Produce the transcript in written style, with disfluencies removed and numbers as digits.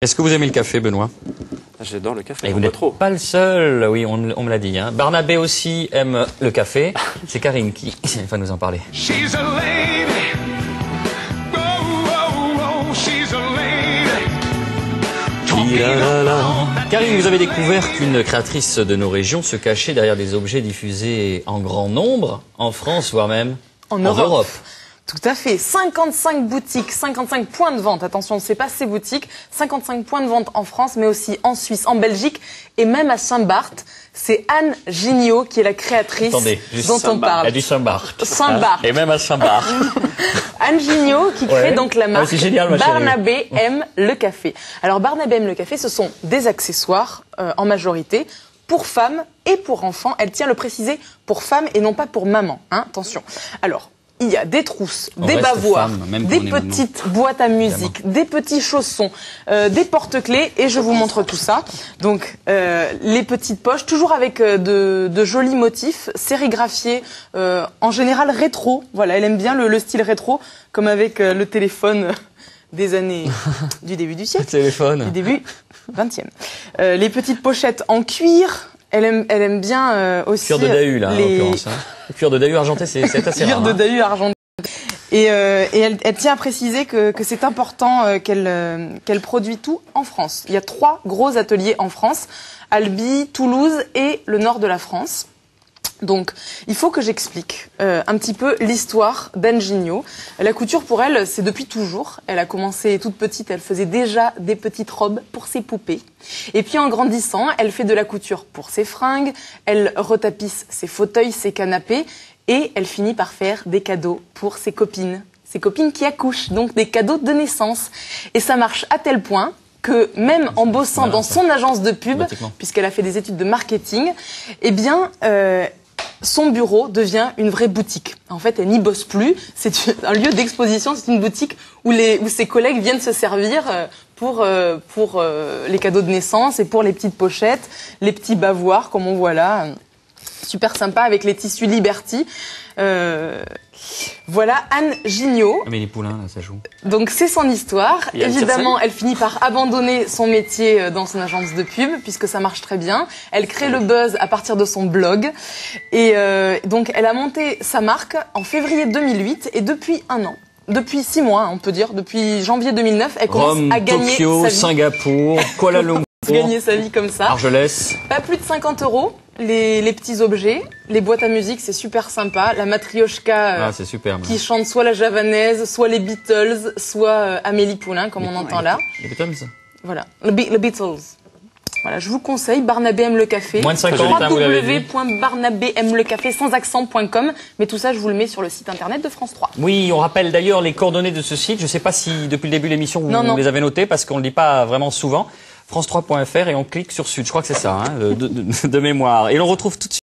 Est-ce que vous aimez le café, Benoît? J'adore le café. Et vous n'êtes pas le seul, oui, on me l'a dit. Hein. Barnabé aussi aime le café. C'est Karine qui va nous en parler. Karine, vous avez découvert qu'une créatrice de nos régions se cachait derrière des objets diffusés en grand nombre, en France, voire même en Europe. Tout à fait. 55 boutiques, 55 points de vente. Attention, c'est pas ces boutiques. 55 points de vente en France, mais aussi en Suisse, en Belgique et même à Saint-Barth. C'est Anne Gignot qui est la créatrice dont on parle. Elle dit Saint-Barth. Saint-Barth. Et même à Saint-Barth. Anne Gignot qui crée donc la marque génial, Barnabé aime le café. Alors Barnabé aime le café, ce sont des accessoires en majorité pour femmes et pour enfants. Elle tient à le préciser, pour femmes et non pas pour maman. Hein, attention. Alors, il y a des trousses, des bavoirs, des petites boîtes à musique, des petits chaussons, des porte-clés, et je vous montre tout ça. Donc, les petites poches, toujours avec de jolis motifs, sérigraphiés, en général rétro. Voilà, elle aime bien le style rétro, comme avec le téléphone des années du début du siècle. Du début 20e. Les petites pochettes en cuir. Elle aime bien aussi cuir de Dahu, là, en l'occurrence. Hein. Le cuir de Dahu argenté, c'est assez rare. Cuir de Dahu argenté. Et elle tient à préciser que c'est important qu'elle produit tout en France. Il y a 3 gros ateliers en France, Albi, Toulouse et le nord de la France. Donc, il faut que j'explique un petit peu l'histoire d'Anne Gignot. La couture, pour elle, c'est depuis toujours. Elle a commencé toute petite, elle faisait déjà des petites robes pour ses poupées. Et puis, en grandissant, elle fait de la couture pour ses fringues, elle retapisse ses fauteuils, ses canapés, et elle finit par faire des cadeaux pour ses copines qui accouchent, donc des cadeaux de naissance. Et ça marche à tel point que même en bossant dans son agence de pub, puisqu'elle a fait des études de marketing, eh bien... son bureau devient une vraie boutique. En fait, elle n'y bosse plus. C'est un lieu d'exposition, c'est une boutique où ses collègues viennent se servir pour les cadeaux de naissance et pour les petites pochettes, les petits bavoirs, comme on voit là. Super sympa avec les tissus Liberty. Voilà Anne Gignot. Mais les poulains, là, ça joue. Donc c'est son histoire. Évidemment, elle finit par abandonner son métier dans son agence de pub, puisque ça marche très bien. Elle crée le buzz à partir de son blog. Et donc elle a monté sa marque en février 2008, et depuis 1 an. Depuis 6 mois, on peut dire, depuis janvier 2009, elle commence à gagner Tokyo, sa vie. Singapour, Kuala Lumpur. Gagner sa vie comme ça. Argelès. Pas plus de 50 € les petits objets. Les boîtes à musique, c'est super sympa. La matrioshka c'est super, qui chante soit la javanaise, soit les Beatles, soit Amélie Poulain, comme on entend là. Les Beatles. Voilà, le Beatles. Voilà, je vous conseille, Barnabé aime le café. Moins de 50, www.barnabéaimelecafé sans accent.com. Mais tout ça, je vous le mets sur le site internet de France 3. Oui, on rappelle d'ailleurs les coordonnées de ce site. Je ne sais pas si depuis le début de l'émission vous les avez notées, parce qu'on ne le dit pas vraiment souvent. France3.fr, et on clique sur Sud. Je crois que c'est ça, hein, de mémoire. Et l'on retrouve tout de suite